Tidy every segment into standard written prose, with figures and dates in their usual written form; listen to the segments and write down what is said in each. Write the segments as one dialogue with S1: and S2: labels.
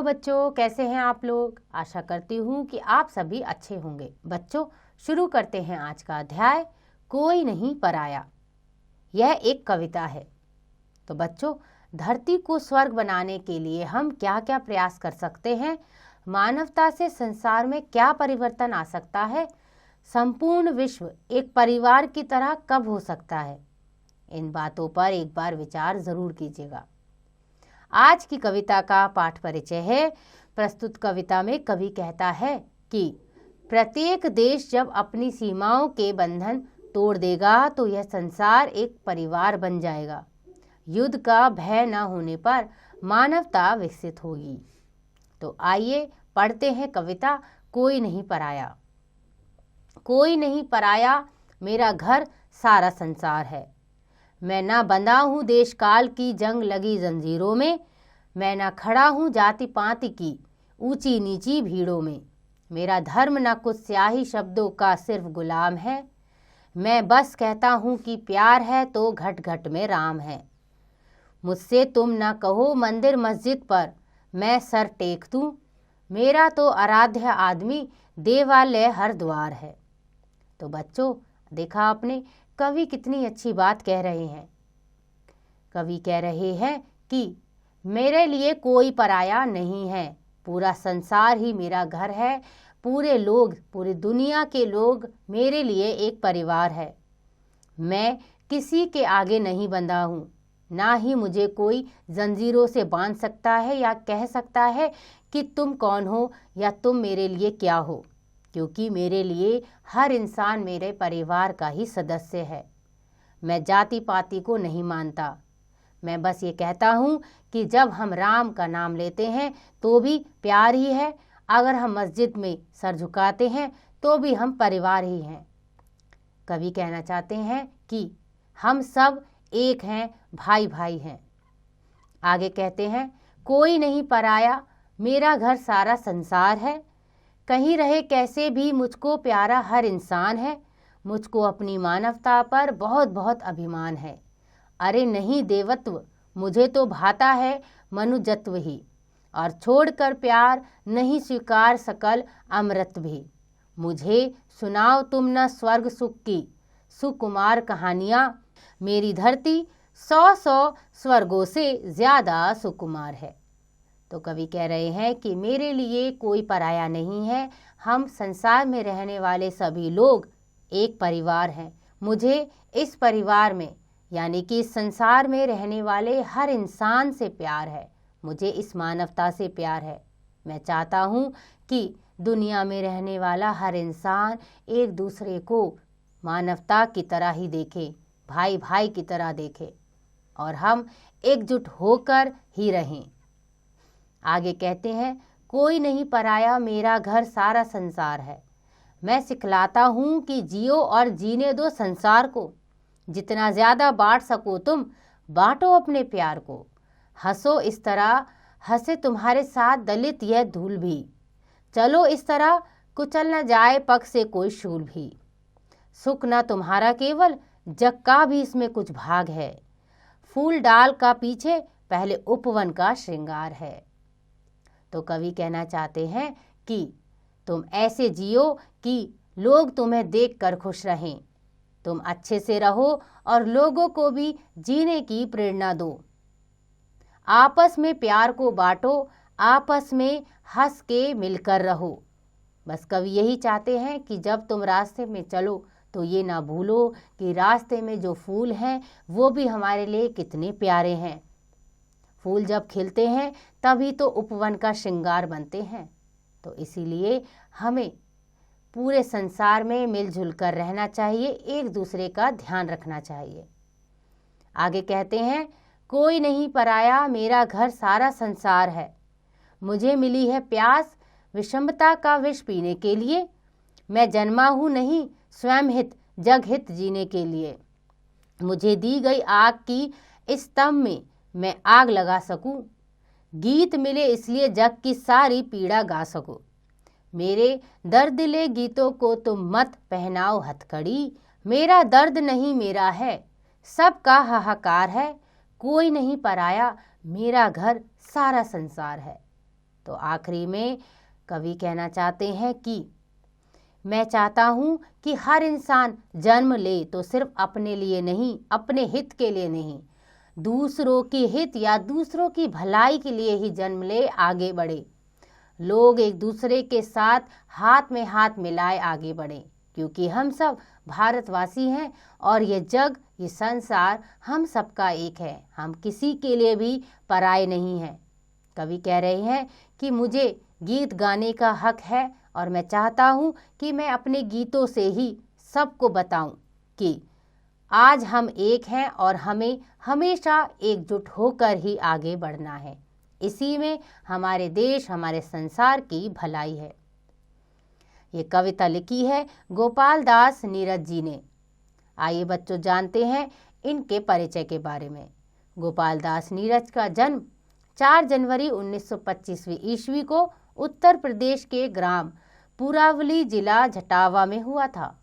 S1: बच्चों, कैसे हैं आप लोग। आशा करती हूँ कि आप सभी अच्छे होंगे। बच्चों, शुरू करते हैं आज का अध्याय, कोई नहीं पराया। यह एक कविता है। तो बच्चों, धरती को स्वर्ग बनाने के लिए हम क्या क्या प्रयास कर सकते हैं, मानवता से संसार में क्या परिवर्तन आ सकता है, संपूर्ण विश्व एक परिवार की तरह कब हो सकता है, इन बातों पर एक बार विचार जरूर कीजिएगा। आज की कविता का पाठ परिचय है। प्रस्तुत कविता में कवि कहता है कि प्रत्येक देश जब अपनी सीमाओं के बंधन तोड़ देगा तो यह संसार एक परिवार बन जाएगा। युद्ध का भय न होने पर मानवता विकसित होगी। तो आइए पढ़ते हैं कविता, कोई नहीं पराया। कोई नहीं पराया, मेरा घर सारा संसार है। मैं ना बंधा हूँ देश काल की जंग लगी जंजीरों में। मैं ना खड़ा हूँ जाति पाति की ऊंची नीची भीड़ों में। मेरा धर्म ना कुछ स्याही शब्दों का सिर्फ गुलाम है। मैं बस कहता हूँ कि प्यार है तो घट घट में राम है। मुझसे तुम ना कहो मंदिर मस्जिद पर मैं सर टेक दूँ। मेरा तो आराध्य आदमी देवालय हर द्वार है। तो बच्चों, देखा आपने, कवि कितनी अच्छी बात कह रहे हैं। कवि कह रहे हैं कि मेरे लिए कोई पराया नहीं है, पूरा संसार ही मेरा घर है। पूरे लोग, पूरी दुनिया के लोग मेरे लिए एक परिवार है। मैं किसी के आगे नहीं बंधा हूँ, ना ही मुझे कोई जंजीरों से बांध सकता है या कह सकता है कि तुम कौन हो या तुम मेरे लिए क्या हो, क्योंकि मेरे लिए हर इंसान मेरे परिवार का ही सदस्य है। मैं जाति पाति को नहीं मानता। मैं बस ये कहता हूँ कि जब हम राम का नाम लेते हैं तो भी प्यार ही है। अगर हम मस्जिद में सर झुकाते हैं तो भी हम परिवार ही हैं। कवि कहना चाहते हैं कि हम सब एक हैं, भाई भाई हैं। आगे कहते हैं, कोई नहीं पराया, मेरा घर सारा संसार है। कहीं रहे कैसे भी मुझको प्यारा हर इंसान है। मुझको अपनी मानवता पर बहुत बहुत अभिमान है। अरे नहीं देवत्व, मुझे तो भाता है मनुजत्व ही। और छोड़कर प्यार नहीं स्वीकार सकल अमृत भी। मुझे सुनाओ तुम न स्वर्ग सुख की सुकुमार कहानियाँ। मेरी धरती 100 स्वर्गों से ज्यादा सुकुमार है। तो कवि कह रहे हैं कि मेरे लिए कोई पराया नहीं है। हम संसार में रहने वाले सभी लोग एक परिवार हैं। मुझे इस परिवार में, यानी कि इस संसार में रहने वाले हर इंसान से प्यार है। मुझे इस मानवता से प्यार है। मैं चाहता हूँ कि दुनिया में रहने वाला हर इंसान एक दूसरे को मानवता की तरह ही देखे, भाई भाई की तरह देखे, और हम एकजुट होकर ही रहें। आगे कहते हैं, कोई नहीं पराया, मेरा घर सारा संसार है। मैं सिखलाता हूँ कि जियो और जीने दो संसार को। जितना ज्यादा बांट सको तुम, बांटो अपने प्यार को। हंसो इस तरह हंसे तुम्हारे साथ दलित यह धूल भी। चलो इस तरह कुचल न जाए पग से कोई शूल भी। सुख न तुम्हारा केवल, जग का भी इसमें कुछ भाग है। फूल डाल का पीछे पहले उपवन का श्रृंगार है। तो कवि कहना चाहते हैं कि तुम ऐसे जियो कि लोग तुम्हें देखकर खुश रहें। तुम अच्छे से रहो और लोगों को भी जीने की प्रेरणा दो। आपस में प्यार को बांटो, आपस में हंस के मिलकर रहो। बस कवि यही चाहते हैं कि जब तुम रास्ते में चलो तो ये ना भूलो कि रास्ते में जो फूल हैं वो भी हमारे लिए कितने प्यारे हैं। फूल जब खिलते हैं तभी तो उपवन का श्रृंगार बनते हैं। तो इसीलिए हमें पूरे संसार में मिलजुल कर रहना चाहिए, एक दूसरे का ध्यान रखना चाहिए। आगे कहते हैं, कोई नहीं पराया, मेरा घर सारा संसार है। मुझे मिली है प्यास विषमता का विष पीने के लिए। मैं जन्मा हूँ नहीं स्वयं हित जग हित जीने के लिए। मुझे दी गई आग की इस स्तंभ में मैं आग लगा सकूं। गीत मिले इसलिए जग की सारी पीड़ा गा सकूं। मेरे दर्दिले गीतों को तुम मत पहनाओ हथकड़ी। मेरा दर्द नहीं मेरा है, सबका हाहाकार है। कोई नहीं पराया, मेरा घर सारा संसार है। तो आखिरी में कवि कहना चाहते हैं कि मैं चाहता हूँ कि हर इंसान जन्म ले तो सिर्फ अपने लिए नहीं, अपने हित के लिए नहीं, दूसरों के हित या दूसरों की भलाई के लिए ही जन्म ले, आगे बढ़े। लोग एक दूसरे के साथ हाथ में हाथ मिलाए आगे बढ़े, क्योंकि हम सब भारतवासी हैं और ये जग, ये संसार हम सबका एक है। हम किसी के लिए भी पराये नहीं हैं। कवि कह रहे हैं कि मुझे गीत गाने का हक है और मैं चाहता हूँ कि मैं अपने गीतों से ही सबको बताऊं कि आज हम एक हैं और हमें हमेशा एकजुट होकर ही आगे बढ़ना है। इसी में हमारे देश, हमारे संसार की भलाई है। ये कविता लिखी है गोपाल दास नीरज जी ने। आइए बच्चों जानते हैं इनके परिचय के बारे में। गोपाल दास नीरज का जन्म 4 जनवरी 1925 ईस्वी को उत्तर प्रदेश के ग्राम पुरावली जिला झटावा में हुआ था।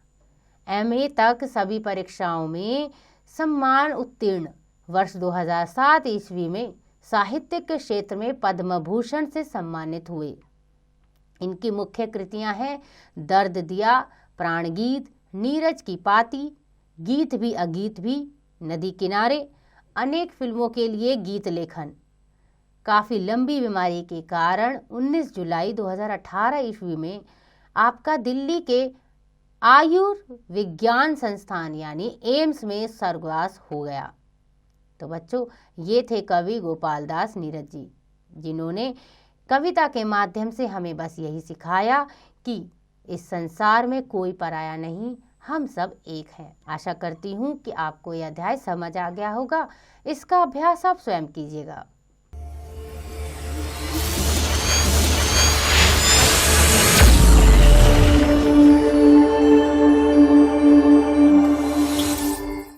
S1: एमए तक सभी परीक्षाओं में सम्मान उत्तीर्ण। वर्ष 2007 ईस्वी में साहित्य के क्षेत्र में पद्म भूषण से सम्मानित हुए। इनकी मुख्य कृतियां हैं दर्द दिया, प्राणगीत, नीरज की पाती, गीत भी अगीत भी, नदी किनारे, अनेक फिल्मों के लिए गीत लेखन। काफ़ी लंबी बीमारी के कारण 19 जुलाई 2018 ईस्वी में आपका दिल्ली के आयुर्विज्ञान संस्थान यानी एम्स में स्वर्गवास हो गया। तो बच्चों, ये थे कवि गोपाल दास नीरज जी, जिन्होंने कविता के माध्यम से हमें बस यही सिखाया कि इस संसार में कोई पराया नहीं, हम सब एक हैं। आशा करती हूँ कि आपको यह अध्याय समझ आ गया होगा। इसका अभ्यास आप स्वयं कीजिएगा।